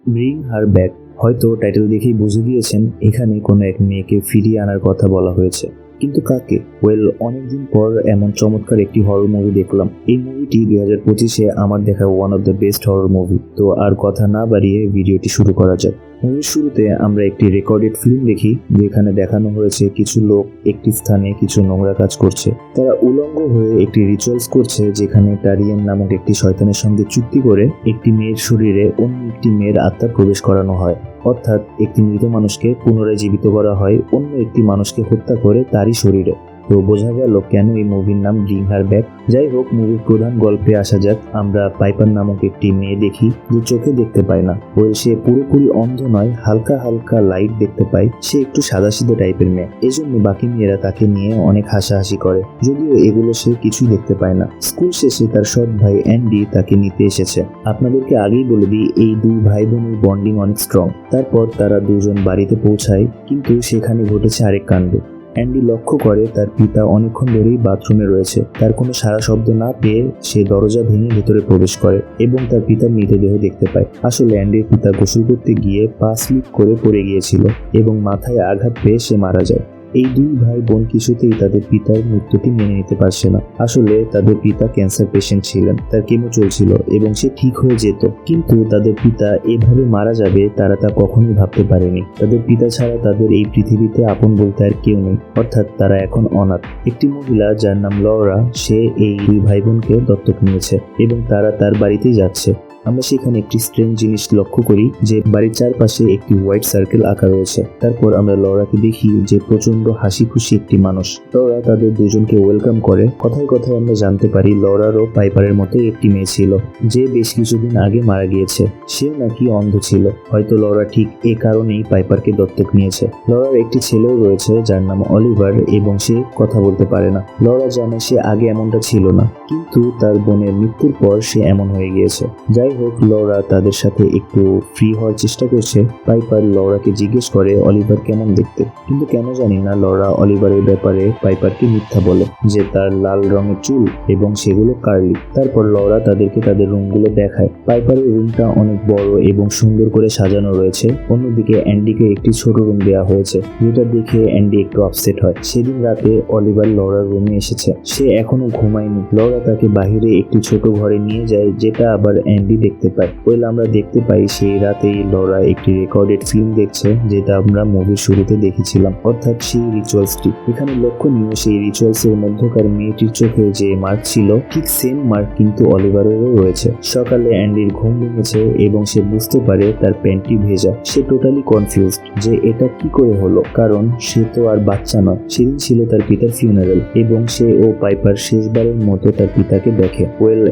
Bring হার back. হয়তো title দেখেই বুঝে গিয়েছেন এখানে কোনো এক মেয়েকে ফিরিয়ে আনার কথা বলা হয়েছে, কিন্তু কাকে? অনেকদিন পর এমন চমৎকার একটি হরর মুভি দেখলাম। এই মুভিটি 2025-এ আমার দেখা one of the best horror movie. তো আর কথা না বাড়িয়ে ভিডিওটি শুরু করা যাক। মুভির শুরুতে আমরা একটি রেকর্ডেড ফিল্ম দেখি, যেখানে দেখানো হয়েছে কিছু লোক একটি স্থানে কিছু নোংরা কাজ করছে। তারা উলঙ্গ হয়ে একটি রিচুয়ালস করছে, যেখানে টারিয়ান নামক একটি শয়তানের সঙ্গে চুক্তি করে একটি মেয়ের শরীরে অন্য একটি মেয়ের আত্মা প্রবেশ করানো হয়। অর্থাৎ একটি মৃত মানুষকে পুনরায় জীবিত করা হয় অন্য একটি মানুষকে হত্যা করে তারই শরীরে। তো বোঝা গেল কেন এই মুভির নাম ব্রিং হার ব্যাক। যাই হোক, মুভির প্রধান গল্পে আসা যাক। আমরা পাইপার নামক একটি মেয়ে দেখি যে চোখে দেখতে পায় না। সে পুরোপুরি অন্ধ নয়, হালকা হালকা লাইট দেখতে পায়। সে একটু সাদাসিধে টাইপের মেয়ে, এজন্য বাকি মেয়েরা তাকে নিয়ে অনেক হাসাহাসি করে, যদিও এগুলো সে কিছুই দেখতে পায় না। স্কুল শেষে তার সৎ ভাই অ্যান্ডি তাকে নিতে এসেছে। আপনাদেরকে আগেই বলে দিই, এই দুই ভাই বোনের বন্ডিং অনেক স্ট্রং। তারপর তারা দুজন বাড়িতে পৌঁছায়, কিন্তু সেখানে ঘটেছে আরেক কাণ্ড। অ্যান্ডি লক্ষ্য করে তার পিতা অনেকক্ষণ ধরেই বাথরুমে রয়েছে। তার কোনো সাড়া শব্দ না পেয়ে সে দরজা ভেঙে ভেতরে প্রবেশ করে এবং তার পিতার মৃতদেহ দেখতে পায়। আসলে অ্যান্ডির পিতা গোসল করতে গিয়ে পা স্লিপ করে পড়ে গিয়েছিল এবং মাথায় আঘাত পেয়ে সে মারা যায়। এই দুই ভাই বোন কিছুতেই তাদের পিতার মৃত্যুটি মেনে নিতে পারছে না। আসলে তাদের পিতা ক্যান্সার পেশেন্ট ছিলেন, তার কেমো চলছিল এবং সে ঠিক হয়ে যেত, কিন্তু তাদের পিতা এভাবে মারা যাবে তারা তা কখনোই ভাবতে পারেনি। তাদের পিতা ছাড়া তাদের এই পৃথিবীতে আপন বলতে আর কেউ নেই, অর্থাৎ তারা এখন অনাথ। একটি মহিলা যার নাম লরা, সে এই দুই ভাই বোনকে দত্তক নিয়েছে এবং তারা তার বাড়িতেই যাচ্ছে। আমরা সেখানে একটি স্ট্রেঞ্জ জিনিস লক্ষ্য করি, যে বাড়ির চারপাশে একটি হোয়াইট সার্কেল আঁকা রয়েছে। তারপর আমরা লরাকে দেখি যে প্রচন্ড হাসি খুশি একটি মানুষ। লরা তাদের দুজনকে ওয়েলকাম করে। কথায় কথায় আমরা জানতে পারি লরারও পাইপারের মতোই একটি মেয়ে ছিল, যে বেশ কিছুদিন আগে মারা গিয়েছে। সেও নাকি অন্ধ ছিল। হয়তো লরা ঠিক এ কারণেই পাইপারকে দত্তক নিয়েছে। লরার একটি ছেলেও রয়েছে যার নাম অলিভার এবং সে কথা বলতে পারে না। লরা জানে সে আগে এমনটা ছিল না, কিন্তু তার বোনের মৃত্যুর পর সে এমন হয়ে গিয়েছে। যাই হোক, লরা তাদের সাথে একটু ফ্রি হওয়ার চেষ্টা করছে। পাইপার লরাকে জিজ্ঞেস করে অলিভার কেমন দেখতে, কিন্তু কেন জানি না লরা অলিভারের ব্যাপারে পাইপারকে মিথ্যা বলে যে তার লাল রঙের চুল এবং সেগুলো কার্লি। তারপর লরা তাদেরকে তাদের রুমগুলো দেখায়। পাইপারের রুমটা অনেক বড় এবং সুন্দর করে সাজানো রয়েছে। অন্যদিকে অ্যান্ডিকে একটি ছোট রুম দেওয়া হয়েছে, যেটা দেখে অ্যান্ডি একটু আপসেট হয়। সেদিন রাতে অলিভার লরার রুমে এসেছে, সে এখনো ঘুমায়নি। লরা তাকে বাহিরে একটি ছোট ঘরে নিয়ে যায়, যেটা আবার অ্যান্ডি দেখতে পাই। আমরা দেখতে পাই সেই রাতেই লরা একটি রেকর্ডেড ফিল্ম দেখছে, যেটা আমরা মুভির শুরুতে দেখেছিলাম, অর্থাৎ সেই রিচুয়ালসটি। এখানে লক্ষণীয়, সেই রিচুয়ালস এর মধ্যকার মেয়েটির চোখে যে মার্ক ছিল, ঠিক সেম মার্ক কিন্তু অলিভারেরও রয়েছে। সকালে অ্যান্ডির ঘুম ভেঙেছে এবং সে বুঝতে পারে তার প্যান্টটি ভেজা। সে টোটালি কনফিউজড যে এটা কি করে হলো, কারণ সে তো আর বাচ্চা নয়। সেদিন ছিল তার পিতার ফিউনারাল এবং সে ও পাইপার শেষবারের মতো তার পিতাকে দেখে।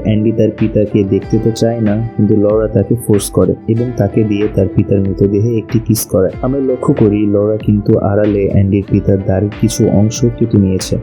অ্যান্ডি তার পিতাকে দেখতে তো চায় না, কিন্তু লরা তাকে ফোর্স করে এবং তাকে দিয়ে তার পিতার মৃতদেহে একটি কিস করায়। আমরা লক্ষ্য করি লরা কিন্তু আড়ালে অ্যান্ডির পিতার দাড়ির কিছু অংশ কেটে নিয়েছে।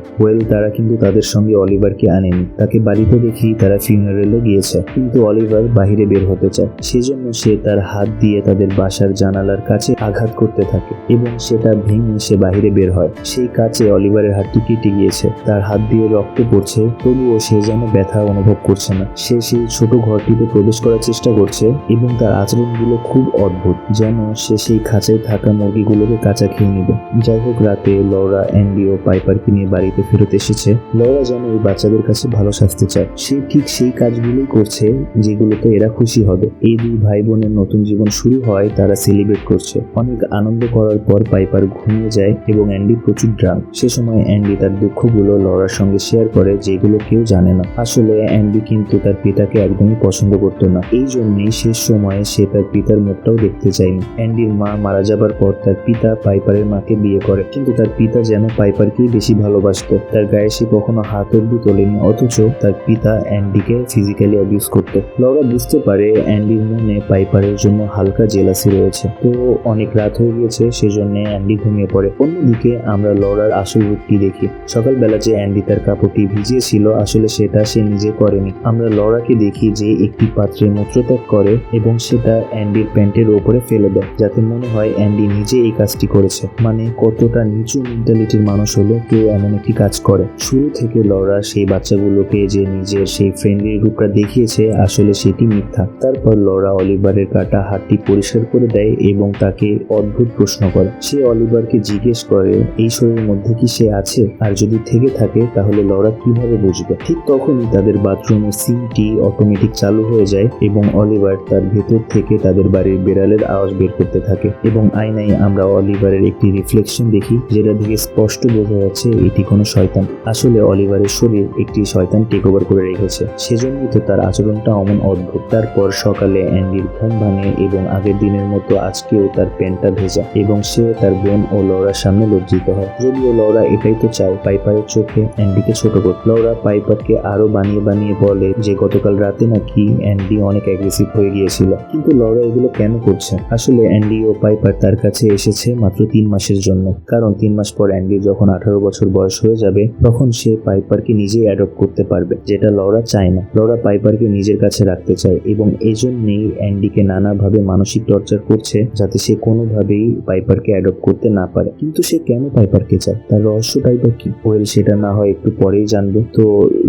তারা কিন্তু তাদের সঙ্গে অলিভারকে আনেনি। তাকে বাড়িতে দেখি তারা ফিউনারেলে গিয়েছে, কিন্তু অলিভার বাহিরে বের হতে চায়। সেজন্য সে তার হাত দিয়ে তাদের বাসার জানালার কাছে আঘাত করতে থাকে এবং সেটা ভেঙে সে বাহিরে বের হয়। সেই কাছে অলিভারের হাতটি কেটে গিয়েছে, তার হাত দিয়ে রক্ত পড়ছে, তবুও সে যেন ব্যথা অনুভব করছে না। সে সেই ছোট ঘরটিতে প্রবেশ করার চেষ্টা করছে এবং তার আচরণগুলো খুব অদ্ভুত, যেন সে সেই খাঁচায় থাকা মুরগিগুলোকে কাঁচা খেয়ে নিবে। যাই হোক, রাতে লরা অ্যান্ডি ও পাইপারকে নিয়ে বাড়িতে ফেরত এসেছে। লরা যেন এই বাচ্চাদের কাছে ভালো শাস্তি চায়। সে ঠিক সেই কাজগুলোই করছে যেগুলোতে এরা খুশি হবে। এই দুই ভাই বোনের নতুন জীবন শুরু হয়, তারা সেলিব্রেট করছে। অনেক আনন্দ করার পর পাইপার ঘুমিয়ে যায় এবং অ্যান্ডি প্রচুর ড্রাঙ্ক। সে সময় অ্যান্ডি তার দুঃখগুলো লরার সঙ্গে শেয়ার করে, যেগুলো কেউ জানে না। আসলে অ্যান্ডি কিন্তু তার পিতাকে একদমই পছন্দ করতো না, এই জন্যই শেষ সময়ে সে তার পিতার মুখটাও দেখতে চায়নি। অ্যান্ডির মা মারা যাবার পর তার পিতা পাইপারের মাকে বিয়ে করে, কিন্তু তার পিতা যেন পাইপারকেই বেশি ভালোবাসতো। তার গায়ে সে কখনো হাত অব্দি তোলেনি, অথচ তার পিতা অ্যান্ডিকে ফিজিক্যালি অ্যাবিউজ করতো। লরা বুঝতে পারে অ্যান্ডির মনে পাইপারের জন্য হালকা জেলাসি রয়েছে। তো অনেক রাত হয়ে গিয়েছে, সেজন্য অ্যান্ডি ঘুমিয়ে পড়ে। অন্যদিকে আমরা লরার আসল রূপটি দেখি। সকালবেলা যে অ্যান্ডি তার কাপড়টি ভিজিয়েছিল, আসলে সেটা সে নিজে করেনি। আমরা লরাকে দেখি যে একটি পাত্রে সে মূত্রত্যাগ করে এবং সেটা অ্যান্ডির প্যান্টের ওপরে ফেলে দেয়, যাতে মনে হয় অ্যান্ডি নিজে এই কাজটি করেছে। মানে কতটা নিচু মেন্টালিটির মানুষ হলে কেউ এমন একটি কাজ করে। শুরু থেকে লরা সেই বাচ্চাগুলোকে যে নিজের সেই ফ্রেন্ডলি রূপটা দেখিয়েছে, আসলে সেটি মিথ্যা। তারপর লরা অলিভারের কাটা হাতটি পরিষ্কার করে দেয় এবং তাকে অদ্ভুত প্রশ্ন করে। সে অলিভারকে জিজ্ঞেস করে এই শরীরের মধ্যে কি সে আছে, আর যদি থেকে থাকে তাহলে লরা কিভাবে বুঝবে। ঠিক তখনই তাদের বাথরুমের সিনটি অটোমেটিক চালু হয়ে যায় এবং অলিভার তার ভেতর থেকে তাদের বাড়ির বেড়ালের আওয়াজ বের করতে থাকে এবং আয়নায় আমরা অলিভারের একটি রিফ্লেকশন দেখি, যেটা থেকে স্পষ্ট বোঝা যাচ্ছে এটি কোনো শয়তান। আসলে অলিভারের শরীর একটি শয়তান টেক ওভার করে রেখেছে, সেজন্যই তো তার আচরণটা অমন অদ্ভুত। তারপর সকালে অ্যান্ডির ঘুম ভাঙে এবং আগের দিনের মতো আজকেও তার প্যান্টটা ভেজা এবং সে তার বোন ও লরার সামনে লজ্জিত হয়। যদিও লরা এটাই তো চায়, পাইপারের চোখে অ্যান্ডিকে ছোট করতে। লরা পাইপারকে আরো বানিয়ে বানিয়ে বলে যে গতকাল রাতে নাকি অ্যান্ডি অনেক অ্যাগ্রেসিভ হয়ে গিয়েছিল, কিন্তু লরা এগুলো কেন করছে? আসলে অ্যান্ডি ও পাইপার তার কাছে এসেছে মাত্র 3 মাসের জন্য, কারণ 3 মাস পর অ্যান্ডি যখন 18 বছর বয়স হয়ে যাবে তখন সে পাইপারকে নিজেই অ্যাডপ্ট করতে পারবে, যেটা লরা চায় না। লরা পাইপারকে নিজের কাছে রাখতে চায় এবং এজন্যই অ্যান্ডিকে নানাভাবে মানসিক টর্চার করছে, যাতে সে কোনোভাবেই পাইপারকে অ্যাডপ্ট করতে না পারে। কিন্তু সে কেন পাইপারকে চায়? তার রহস্যটাই বা কি? ওয়েল, সেটা না হয় একটু পরেই জানবে। তো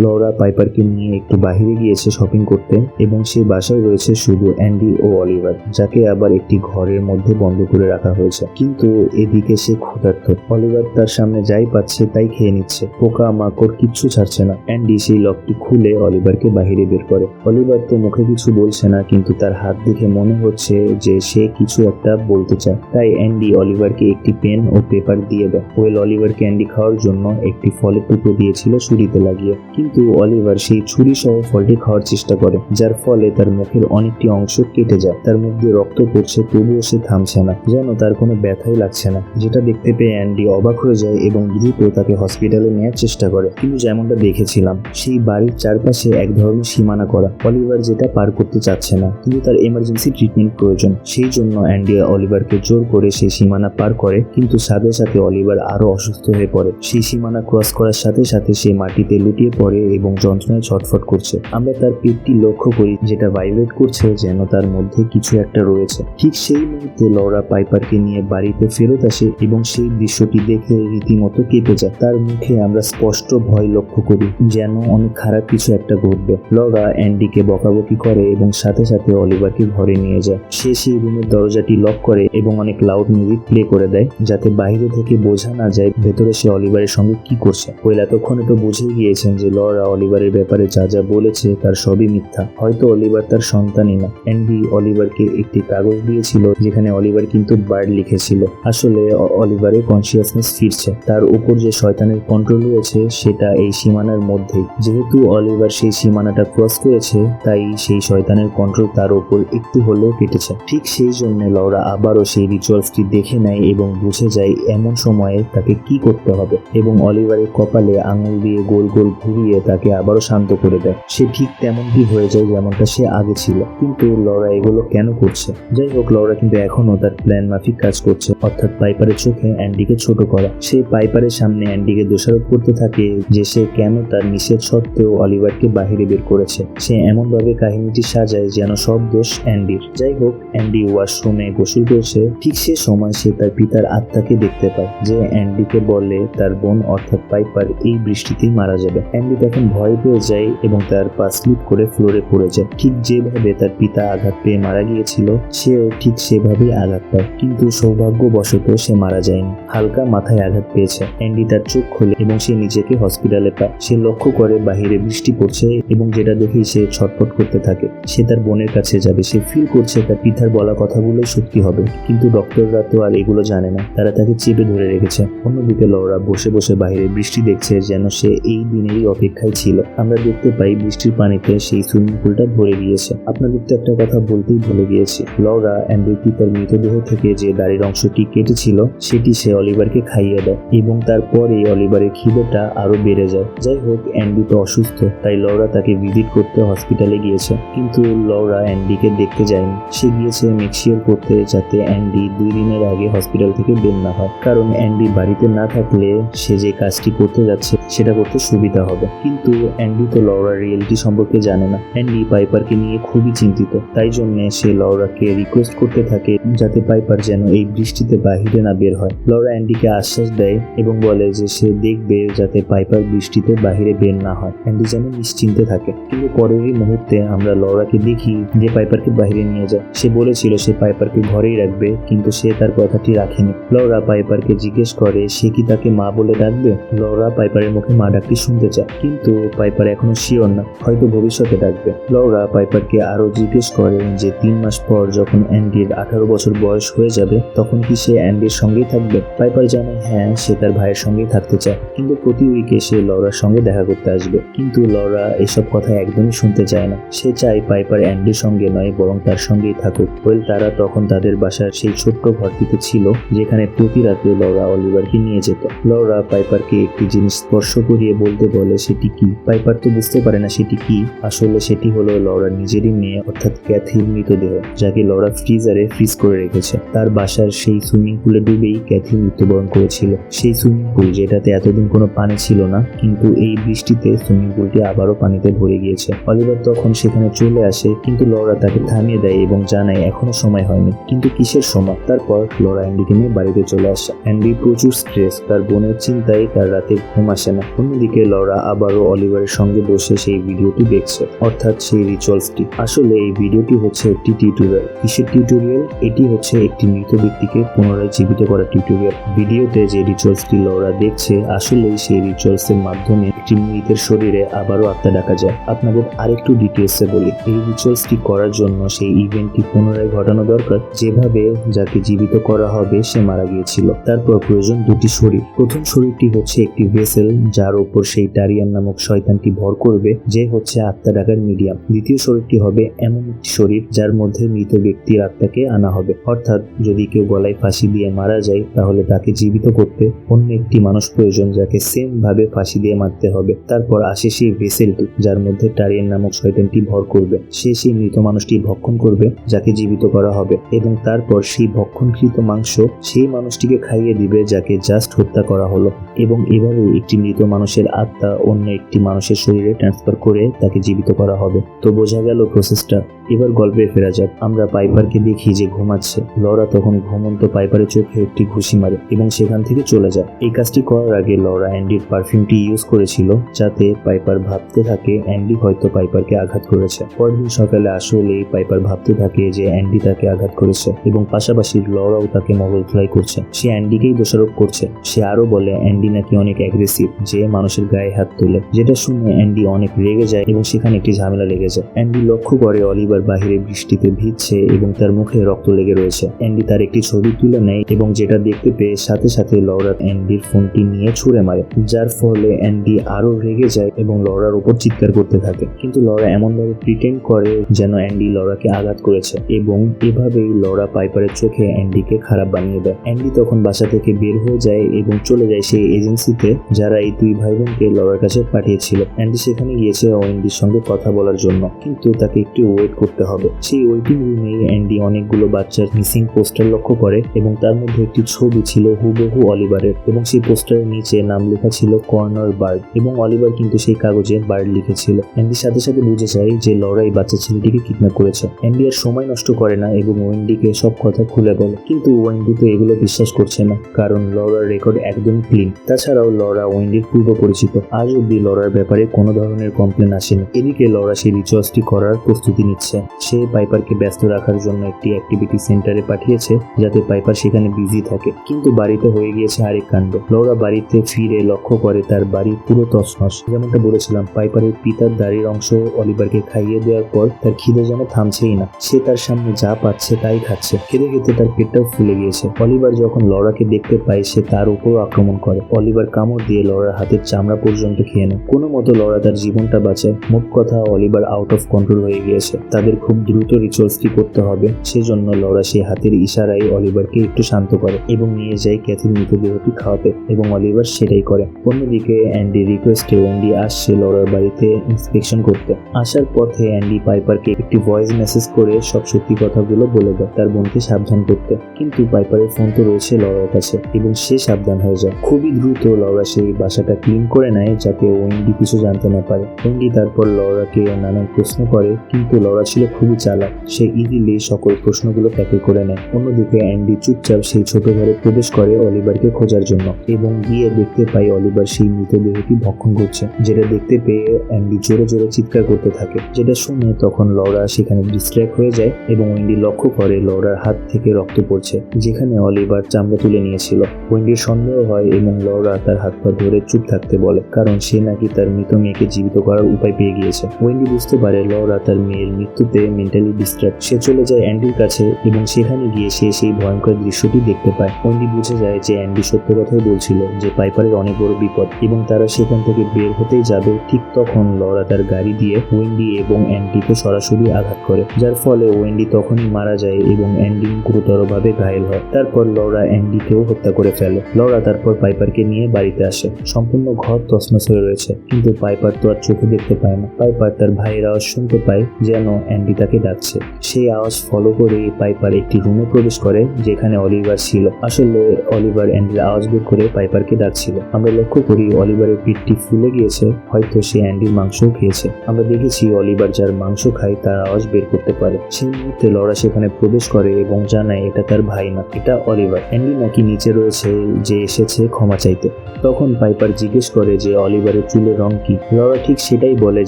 লরা পাইপারকে নিয়ে একটু বাহিরে গিয়েছে শপিং করতে এবং সেই বাসায় রয়েছে শুধু অ্যান্ডি ও অলিভার, যাকে আবার একটি ঘরের মধ্যে বন্ধ করে রাখা হয়েছে। কিন্তু এদিকে সে ক্ষুধার্ত। অলিভার তার সামনে যাই পাচ্ছে তাই খেয়ে নিচ্ছে, পোকা মাকড় কিচ্ছু ছাড়ছে না। অ্যান্ডি সেই লকটি খুলে অলিভারকে বাহিরে বের করে। অলিভার তো মুখে কিছু বলছে না, কিন্তু তার হাত দেখে মনে হচ্ছে যে সে কিছু একটা বলতে চায়। তাই অ্যান্ডি অলিভারকে একটি পেন ও পেপার দিয়ে দেয়। ওয়েল, অলিভার ক্যান্ডি খাওয়ার জন্য একটি ফলের টুকরো দিয়েছিল ছুরিতে লাগিয়ে, কিন্তু অলিভার সেই ছুরি সহ ফলটি খাওয়ার চেষ্টা করে, যার ফলে তার মুখের অনেকটি অংশ কেটে যায়। তার মুখ দিয়ে রক্ত পড়ছে, তবুও সে থামছে না, যেন তার কোনো ব্যথাই লাগছে না। যেটা দেখতে পেয়ে অ্যান্ডি অবাক হয়ে যায় এবং দ্রুত তাকে হসপিটালে নেওয়ার চেষ্টা করে। কিন্তু যেমনটা দেখেছিলাম, সেই বাড়ির চারপাশে এক ধরনের সীমানা করা। অলিভার যেটা পার করতে চাচ্ছে না, কিন্তু তার এমার্জেন্সি ট্রিটমেন্ট প্রয়োজন। সেই জন্য অ্যান্ডি অলিভারকে জোর করে সেই সীমানা পার করে, কিন্তু সাথে সাথে অলিভার আরো অসুস্থ হয়ে পড়ে। সেই সীমানা ক্রস করার সাথে সাথে সে মাটিতে লুটিয়ে পড়ে এবং যন্ত্রণায় ছটফট করছে। আমরা তার পেটটি লক্ষ্য করি, যেটা ভাইব্রেট করছে, যেন তার মধ্যে কিছু একটা রয়েছে। ঠিক সেই মুহূর্তে লরা পাইপারকে নিয়ে বাড়িতে ফেরত আসে এবং সেই দৃশ্যটি দেখে রীতিমতো কেঁপে যায়। তার মুখে আমরা স্পষ্ট ভয় লক্ষ্য করি, যেন অনেক খারাপ কিছু একটা ঘটবে। লরা অ্যান্ডিকে বকাবকি করে এবং সাথে সাথে অলিভারকে ঘরে নিয়ে যায়। সে সেই রুমের দরজাটি লক করে এবং অনেক লাউড মিউজিক প্লে করে দেয়, যাতে বাইরে থেকে বোঝা না যায় ভেতরে সে অলিভারের সঙ্গে কি করছে। ওয়েল, এতক্ষণে তো বুঝে গিয়েছেন যে লরা অলিভারের ব্যাপারে যা যা বলেছে তার সবই মিথ্যা। হয়তো অলিভার তার সন্তানই না। অ্যান্ডি অলিভারকে একটি কাগজ দিয়েছিল, যেখানে অলিভার কিন্তু বার্ড লিখেছিল। আসলে অলিভারের কনসিয়াসনেস ফিরছে। তার উপর যে শয়তানের কন্ট্রোল রয়েছে সেটা এই সীমানার মধ্যেই। যেহেতু অলিভার সেই সীমানাটা ক্রস করেছে, তাই সেই শয়তানের কন্ট্রোল তার উপর একটু হলেও কেটেছে। ঠিক সেই জন্য লরা আবারও সেই রিচুয়ালসটি দেখে নেয় এবং বুঝে যায় এমন সময়ে তাকে কি করতে হবে, এবং অলিভারের কপালে আঙুল দিয়ে গোল গোল ঘুরিয়ে তাকে আবারও শান্ত করে দেয়। সে ঠিক তেমনটি হয়ে যায় যেমনটা সে আগে ছিল। কিন্তু লরা এগুলো কেন করছে? যাই হোক, লরা কিন্তু এখনো তার প্ল্যান মাফিক কাজ করছে, অর্থাৎ পাইপারের চোখে অ্যান্ডিকে ছোট করা। সে পাইপারের সামনে অ্যান্ডিকে দোষারোপ করতে থাকে যে সে কেন তার নিষেধ সত্ত্বেও অলিভারকে বাহিরে বের করেছে। সে এমনভাবে কাহিনীটি সাজায় যেন সব দোষ অ্যান্ডির। যাই হোক, অ্যান্ডি ওয়াশরুমে গোসল করছে। ঠিক সে সময় সে তার পিতার আত্মাকে দেখতে পায়, যে অ্যান্ডিকে বলে তার বোন অর্থাৎ পাইপার এই বৃষ্টিতেই মারা যাবে। অ্যান্ডি তখন ভয় পেয়ে যায় এবং তার পা স্লিপ করে ফ্লোরে পড়ে যায়। ঠিক যেভাবে তার পিতা আঘাত পেয়ে মারা গিয়েছিল, সেও ঠিক সেভাবেই আঘাত পায়, কিন্তু সৌভাগ্যবশত সে মারা যায়নি, হালকা মাথায় আঘাত পেয়েছে। অ্যান্ডি তার চোখ খোলে এবং সে নিজেকে হসপিটালে পায়। সে লক্ষ্য করে বাহিরে বৃষ্টি পড়ছে এবং যেটা দেখেই সে ছটফট করতে থাকে। সে তার বোনের কাছে যাবে। সে ফিল করছে তার পিতার বলা কথাগুলোই সত্যি হবে, কিন্তু ডক্টররা তো আর এগুলো জানে না। তারা তাকে চেপে ধরে রেখেছে। অন্যদিকে লরা বসে বসে বাইরে বৃষ্টি দেখছে, যেন সে এই দিনেরই অপেক্ষায় ছিল। আমরা দেখতে পাই বৃষ্টির পানিতে সেই সুইমিং পুলটা ভরে গিয়েছে। আপনাদের তো একটা কথা বলতেই ভুলে গিয়েছি, লরা অ্যান্ডির পিতার মৃতদেহ থেকে যে দাড়ির অংশটি কেটেছিল সেটি সে অলিভারকে খাইয়ে দেয় এবং তারপরে অলিভারের খিদেটা আরো বেড়ে যায়। যাই হোক, অ্যান্ডি তো অসুস্থ, তাই লরা তাকে ভিজিট করতে হসপিটালে গিয়েছে, কিন্তু লরা অ্যান্ডিকে দেখতে যায়নি। সে গিয়েছে মেকশিওর করতে যাতে অ্যান্ডি 2 দিনের আগে হসপিটাল থেকে বের না হয়, কারণ অ্যান্ডি বাড়িতে না থাকলে সে যে কাজটি করতে যাচ্ছে সেটা করতে সুবিধা হবে। কিন্তু অ্যান্ডি তো লরার রিয়েলিটি সম্পর্কে জানে না। অ্যান্ডি পাইপার লরাকে নিয়ে খুবই চিন্তিত। তাই জন্য সে লরাকে রিকোয়েস্ট করতে থাকে যাতে পাইপার যেন এই বৃষ্টিতে বাহিরে না বের হয়। লরা অ্যান্ডিকে আশ্বাস দেয় এবং বলে যে সে দেখবে যাতে পাইপার বৃষ্টিতে বাহিরে বের না হয়। অ্যান্ডি যেন নিশ্চিন্তে থাকে। কিন্তু পরেরই মুহূর্তে আমরা লরাকে দেখি যে পাইপারকে বাহিরে নিয়ে যায়। সে বলেছিল সে পাইপারকে ঘরেই রাখবে, কিন্তু সে তার কথাটি রাখেনি। লরা পাইপারকে জিজ্ঞেস করে সে কি তাকে মা বলে ডাকবে। লরা পাইপারের মুখে মা ডাকটি শুনতে চায়, কিন্তু পাইপার এখনো শিওর না, হয়তো ভবিষ্যতে ডাকবে। লরা পাইপারকে আরো জিজ্ঞেস করে যে 3 মাস পর যখন অ্যান্ডির 18 বছর বয়স হয়ে যাবে তখন কি সে অ্যান্ডির সঙ্গেই থাকবে। পাইপার জানায় হ্যাঁ, সে তার ভাইয়ের সঙ্গেই থাকতে চায়, কিন্তু প্রতি উইকে সে লরার সঙ্গে দেখা করতে আসবে। কিন্তু লরা এসব কথা একদমই শুনতে চায় না। সে চায় পাইপার অ্যান্ডির সঙ্গে নয়, বরং তার সঙ্গেই থাকুক। তারা তখন তাদের বাসার সেই ছোট্ট ঘরটিতে ছিল যেখানে প্রতি রাতে লরা অলিভারকে নিয়ে যেত। লরা পাইপারকে একটি জিনিস স্পর্শ করিয়ে বলতে বলে সেটি কি। পাইপার তো বুঝতে পারে না সেটি কি। আসলে সেটি হলো লরার নিজেরই মেয়ে, অর্থাৎ ক্যাথির মৃতদেহ, যাকে লরা ফ্রিজারে ফ্রিজ করে রেখেছে। তার বাসার সেই সুইমিং পুলে ডুবেই ক্যাথি মৃত্যুবরণ করেছিল। সেই সুইমিং পুল যেটাতে এতদিন কোনো পানি ছিল না, কিন্তু এই বৃষ্টিতে সুইমিং পুলটি আবারও পানিতে ভরে গিয়েছে। অলিভার তখন সেখানে চলে আসে, কিন্তু লরা তাকে থামিয়ে দেয় এবং জানায় এখনো সময় হয়নি। কিন্তু কিসের সময়? তারপর লরা অ্যান্ডিকে নিয়ে বাড়িতে চলে আসে। অ্যান্ডি প্রচুর স্ট্রেস, তার বোনের চিন্তায় তার রাতে ঘুম আসে না। অন্যদিকে লরা আবারও অলিভারের সঙ্গে বসে সেই ভিডিওটি দেখছে, অর্থাৎ সেই রিচুয়ালসটি। আসলে এই ভিডিওটি হচ্ছে একটি টিউটোরিয়াল। কিসের টিউটোরিয়াল? এটি হচ্ছে একটি মৃত ব্যক্তিকে পুনরায় জীবিত করার টিউটোরিয়াল। ভিডিওতে যে রিচুয়ালসটি লরা দেখছে আসলেই সেই রিচুয়ালসের মাধ্যমে একটি মৃতের শরীরে আবারও আত্মা ডাকা যায়। আপনাদের আরেকটু ডিটেলসে বলি, এই রিচুয়ালসটি করার জন্য সেই ইভেন্টটি পুনরায় ঘটানো দরকার, যেভাবে যাকে জীবিত করা হবে সে মারা গিয়েছিল। তারপর প্রয়োজন দুটি শরীর। প্রথম শরীরটি হচ্ছে একটি ভেসেল, যার উপর সেই টারিয়ান নামক শয়তানটি ভর করবে, যে হচ্ছে আত্মা ডাকার মিডিয়াম। দ্বিতীয় শরীরটি হবে এমন একটি শরীর যার মধ্যে মৃত ব্যক্তির আত্মাকে আনা হবে। অর্থাৎ যদি কেউ গলায় ফাঁসি দিয়ে মারা যায় তাহলে তাকে জীবিত করতে অন্য একটি মানুষ প্রয়োজন, যাকে সেম ভাবে ফাঁসি দিয়ে মারতে হবে। তারপর আসে সেই ভেসেলটি যার মধ্যে টারিয়ান নামক শয়তানটি ভর করবে। সে সেই মৃত মানুষটি ভক্ষণ করবে যাকে জীবিত করা হবে, এবং তারপর সেই ভক্ষণকৃত মাংস সেই মানুষটিকে খাইয়ে দিবে যাকে জাস্ট হত্যা করা হলো। এবং এভাবে একটি মৃত মানুষের আত্মা অন্য একটি মানুষের শরীরে ট্রান্সফার করে তাকে জীবিত করা হবে। তো বোঝা গেল প্রসেসটা। এবার গল্পে ফেরা যাক। আমরা পাইপারকে দেখি যে ঘুমাচ্ছে। লরা তখন ঘুমন্ত পাইপারের চোখে একটি ঘুষি মারে এবং সেখান থেকে চলে যায়। এই কাজটি করার আগে লরা অ্যান্ডির পারফিউমটি ইউজ করেছিল, যাতে পাইপার ভাবতে থাকে অ্যান্ডি হয়তো পাইপারকে আঘাত করেছে। পরদিন সকালে আসলেই পাইপার ভাবতে থাকে যে অ্যান্ডি তাকে আঘাত করেছে, এবং পাশাপাশি লরাও তাকে মগজ ধোলাই করছে। সে অ্যান্ডিকেই দোষারোপ করছে। সে আরো বলে অ্যান্ডি নাকি অনেক অ্যাগ্রেসিভ, যে মানুষের গায়ে হাত তোলে। যেটা শুনে অ্যান্ডি অনেক রেগে যায় এবং সেখানে একটি ঝামেলা লেগে যায়। অ্যান্ডি লক্ষ্য করে অলিভার বাহিরে বৃষ্টিতে ভিজছে এবং তার মুখে রক্ত লেগে রয়েছে। অ্যান্ডি তার একটি ছবি তুলে নেয় এবং যেটা দেখতে পেয়ে সাথে সাথে লরা অ্যান্ডির ফোনটি নিয়ে ছুঁড়ে মারে, যার ফলে অ্যান্ডি আরো রেগে যায় এবং লরার উপর চিৎকার করতে থাকে। কিন্তু লরা এমনভাবে প্রিটেন্ড করে যেন অ্যান্ডি লরাকে আঘাত করেছে, এবং এভাবেই লরা পাইপারের চোখে অ্যান্ডিকে খারাপ বানিয়ে দেয়। অ্যান্ডি তখন বাসা থেকে বের হয়ে যায় এবং চলে যায় সেই এজেন্সিতে যারা এই দুই ভাই বোনকে লরার কাছে পাঠিয়েছিল। অ্যান্ডি সেখানে গিয়েছে ওয়েন্ডির সঙ্গে কথা বলার জন্য, কিন্তু তাকে একটু ওয়েট করতে হবে। সেই ওয়েটিং রুমে অ্যান্ডি অনেকগুলো বাচ্চার মিসিং পোস্টার লক্ষ্য করে, এবং তার মধ্যে একটি ছবি ছিল হুবহু অলিভারের, এবং সেই পোস্টারের নিচে নাম লেখা ছিল কর্নার বার্ড, এবং অলিভার কিন্তু সেই কাগজে বার্ড লিখেছিল। অ্যান্ডি সাথে সাথে বুঝে যায় যে লরা এই বাচ্চা ছেলেটিকে কিডন্যাপ করেছে। অ্যান্ডি আর সময় নষ্ট করে না এবং ওয়েন্ডিকে সব কথা খুলে বলে, কিন্তু ওয়েন্ডি তো এগুলো বিশ্বাস করছে না, কারণ লরার রেকর্ড একদম ক্লিন। তাছাড়াও লরা ওয়েন্ডির পূর্ব পরিচিত। আজ অব্দি লরার ব্যাপারে কোনো ধরনের কমপ্লেন আসেনি। এদিকে লরা সেই রিচুয়ালসটি করার প্রস্তুতি নিচ্ছে। সে পাইপারকে ব্যস্ত রাখার জন্য একটি অ্যাক্টিভিটি সেন্টারে পাঠিয়েছে, যাতে পাইপার সেখানে বিজি থাকে। কিন্তু বাড়িতে হয়ে গিয়েছে আরেক কাণ্ড। লরা বাড়িতে ফিরে লক্ষ্য করে তার বাড়ি পুরো তছনছ। যেমনটা বলেছিলাম, পাইপারের পিতার দাড়ির অংশ অলিভারকে খাইয়ে দেওয়ার পর তার খিদে যেন থামছেই না। সে তার সামনে যা পাচ্ছে তাই খাচ্ছে। খেতে খেতে তার পেটটাও ফুলে গিয়েছে। অলিভার যখন লরাকে দেখতে পায় সে তার উপরও আক্রমণ করে। অলিভার কামড় দিয়ে লরার হাতের চামড়া পর্যন্ত খেয়ে নেয়। কোনো মতো লরা তার জীবনটা বাঁচায়। মোট কথা অলিভার আউট অফ কন্ট্রোল হয়ে গিয়েছে। তাদের খুব দ্রুত রিচুয়ালসটি করতে হবে। সেজন্য লরা সেই হাতের ইশারায় অলিভারকে একটু শান্ত করে এবং নিয়ে যায় ক্যাথির মৃতদেহটি খাওয়াতে, এবং অলিভার সেটাই করে। অন্যদিকে অ্যান্ডি রিকোয়েস্টে ওয়েন্ডি আসছে লরার বাড়িতে ইন্সপেকশন করতে। আসার পথে অ্যান্ডি পাইপারকে একটি ভয়েস মেসেজ করে সব সত্যি কথাগুলো বলে দেয় তার বোনকে সাবধান করতে। কিন্তু পাইপারের ফোন তো রয়েছে লরার কাছে এবং সে সাবধান হয়ে যায়। খুবই দ্রুত লরা সেই বাসাটা ক্লিন করে নেয় যাতে ওয়েন্ডি কিছু জানতে না পারে। ওয়েন্ডি তারপর লরাকে নানান প্রশ্ন প্রশ্ন করে, কিন্তু লরা ছিল খুবই চালাক। সে ইজিলি সকল প্রশ্নগুলো ট্যাকেল করে নেয়। অন্যদিকে অ্যান্ডি চুপচাপ সেই ছোট ঘরে প্রবেশ করে অলিভারকে খোঁজার জন্য এবং গিয়ে দেখতে পায় অলিভার সেই মৃতদেহটি ভক্ষণ করছে। যেটা দেখতে পেয়ে অ্যান্ডি জোরে জোরে চিৎকার করতে থাকে। যেটা শুনে তখন লরা সেখানে ডিস্ট্র্যাক্ট হয়ে যায় এবং ওয়েন্ডি লক্ষ্য করে লরার হাত থেকে রক্ত পড়ছে, যেখানে অলিভার চামড়া তুলে নিয়েছিল। ওয়েন্ডির সন্দেহ হয় এবং লরা তার হাত পা ধরে চুপ থাকতে বলে, কারণ সে নাকি তার মৃত মেয়েকে জীবিত করার উপায় পেয়ে গিয়েছে। ওয়েন্ডি বুঝতে পারে লরা তার মেয়ের মৃত্যুতে মেন্টালি ডিস্ট্র্যাক্ট। সে চলে যায় অ্যান্ডির কাছে এবং সেখানে গিয়ে সে সেই ভয়ঙ্কর দৃশ্যটি দেখতে পায়। ওয়েন্ডি বুঝে যায় যে অ্যান্ডি সত্য কথাই বলছিল, যে পাইপারের অনেক বড় বিপদ এবং তারা সেখান থেকে বের হতেই যাবে। ঠিক তখন লরা তার গাড়ি দিয়ে ওয়েন্ডি এবং অ্যান্ডিকে সরাসরি আঘাত করে, যার ফলে ওয়েন্ডি তখনই মারা যায় এবং অ্যান্ডি গুরুতরভাবে ঘায়েল হয়। তারপর লরা অ্যান্ডিকেও হত্যা করে ফেলে। লরা তারপর পাইপারকে নিয়ে বাড়িতে আসে। সম্পূর্ণ ঘর তছনছ হয়ে রয়েছে, কিন্তু পাইপার তো আর চোখে দেখতে পায় না। পাইপার তার ভাইয়ের আওয়াজ শুনতে পায়, যেন অ্যান্ডি তাকে ডাকছে। সেই আওয়াজ ফলো করে পাইপার একটি রুমে প্রবেশ করে, যেখানে অলিভার ছিল। আসলে অলিভার অ্যান্ডির আওয়াজ বের করে পাইপারকে ডাকছিল। আমরা লক্ষ্য করি অলিভারের পিঠটি ফুলে গিয়েছে, হয়তো সে অ্যান্ডির মাংসও খেয়েছে। আমরা দেখেছি অলিভার যার মাংস খায় তার আওয়াজ বের করতে পারে। সেই মুহূর্তে লরা সেখানে প্রবেশ করে এবং জানায় এটা তার ভাই না, এটা অলিভার। অ্যান্ডি নাকি নিচে রয়েছে, যে এসেছে ক্ষমা চাইতে। তখন পাইপার জিজ্ঞেস করে যে অলিভারের চুলের রং কি। লরা ঠিক সেটাই বলে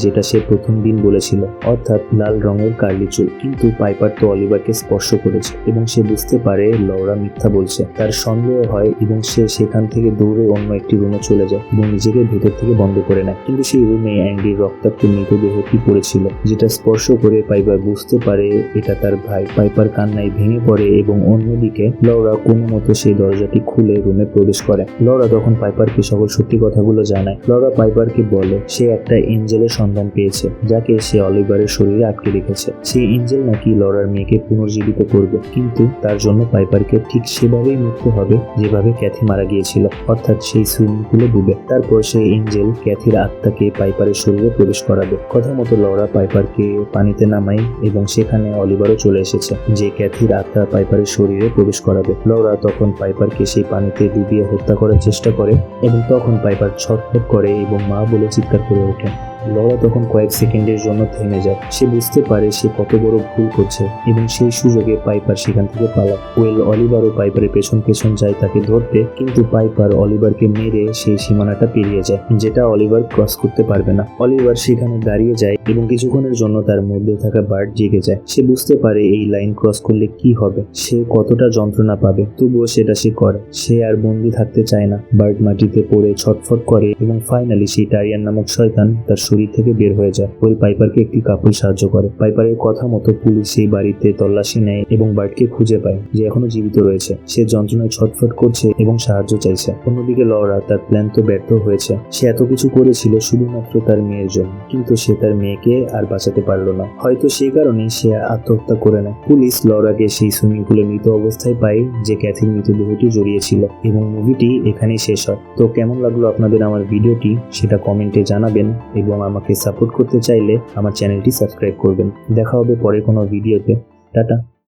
যেটা সে প্রথম দিন বলেছিল, অর্থাৎ লাল রঙের কার্লি চুল। কিন্তু পাইপার তো অলিভারকে স্পর্শ করেছে এবং সে বুঝতে পারে লরা মিথ্যা বলছে। তার সন্দেহ হয় এবং সে সেখান থেকে দৌড়ে অন্য একটি রুমে চলে যায় এবং নিজেকে ভেতর থেকে বন্ধ করে নেয়। কিন্তু সেই রুমে অ্যান্ডির রক্তাক্ত মৃতদেহটি পড়েছিল, যেটা স্পর্শ করে পাইপার বুঝতে পারে এটা তার ভাই। পাইপার কান্নায় ভেঙে পড়ে এবং অন্যদিকে লরা কোনো মতো সেই দরজাটি খুলে রুমে প্রবেশ করে। লরা তখন পাইপারকে সকল সত্যি কথাগুলো জানায়। লরা পাইপারকে বলে সে একটা এঞ্জেলের সন্ধান পেয়েছে, যাকে সে অলিভারের শরীরে আটকে রেখেছে। সেই এঞ্জেল নাকি লরার মেয়েকে পুনর্জীবিত করবে, কিন্তু তার জন্য পাইপারকে ঠিক সেভাবেই মরতে হবে যেভাবে ক্যাথি মারা গিয়েছিল, অর্থাৎ সেই সুইমিং পুলে ডুবে। তারপর সেই এঞ্জেল ক্যাথির আত্মাকে পাইপারের শরীরে প্রবেশ করাবে। কথা মতো লরা পাইপারকে পানিতে নামায় এবং সেখানে অলিভারও চলে এসেছে, যে ক্যাথির আত্মা পাইপারের শরীরে প্রবেশ করাবে। লরা তখন পাইপারকে সেই পানিতে ডুবিয়ে হত্যা করার চেষ্টা করে এবং তখন পাইপার ছটফট করে এবং মা বলে চিৎকার করে ওঠে। লরা তখন কয়েক সেকেন্ডের জন্য থেমে যায়। সে বুঝতে পারে সে কত বড় ভুল করছে এবং সেই সুযোগে পাইপার সেখান থেকে পালায়। ওয়েল অলিভারও পাইপারের পেছন পেছন যায় তাকে ধরতে, কিন্তু পাইপার অলিভারকে মেরে সেই সীমানাটা পেরিয়ে যায়, যেটা অলিভার ক্রস করতে পারবে না। অলিভার সেখানে দাঁড়িয়ে যায় এবং কিছুক্ষণের জন্য তার মধ্যে থাকা বার্ড জেগে যায়। সে বুঝতে পারে এই লাইন ক্রস করলে কি হবে, সে কতটা যন্ত্রণা পাবে, তবুও সেটা সে করে। সে আর বন্দি থাকতে চায় না। বার্ড মাটিতে পড়ে ছটফট করে এবং ফাইনালি সেই টারিয়ান নামক শয়তান তার শরীর থেকে বের হয়ে যায়। ওই পাইপারকে একটি কাপড় সাহায্য করে। পাইপারের কথা মতো পুলিশ সেই বাড়িতে তল্লাশি নেয় এবং বার্ডকে খুঁজে পায়, যে এখনো জীবিত রয়েছে। সে যন্ত্রণায় ছটফট করছে এবং সাহায্য চাইছে। অন্যদিকে লরা তার প্ল্যান তো ব্যর্থ হয়েছে। সে এত কিছু করেছিল শুধুমাত্র তার মেয়ের জন্য, কিন্তু সে তার মেয়েকে আর বাঁচাতে পারলো না। হয়তো সেই কারণেই সে আত্মহত্যা করে নেয়। পুলিশ লরাকে সেই সুইমিং পুলে মৃত অবস্থায় পায়, যে ক্যাথির মৃতদেহটি জড়িয়েছিল, এবং মুভিটি এখানেই শেষ হয়। তো কেমন লাগলো আপনাদের আমার ভিডিওটি সেটা কমেন্টে জানাবেন এবং আমাকে সাপোর্ট করতে চাইলে আমার চ্যানেলটি সাবস্ক্রাইব করবেন। দেখা হবে পরে কোনো ভিডিওতে। টাটা।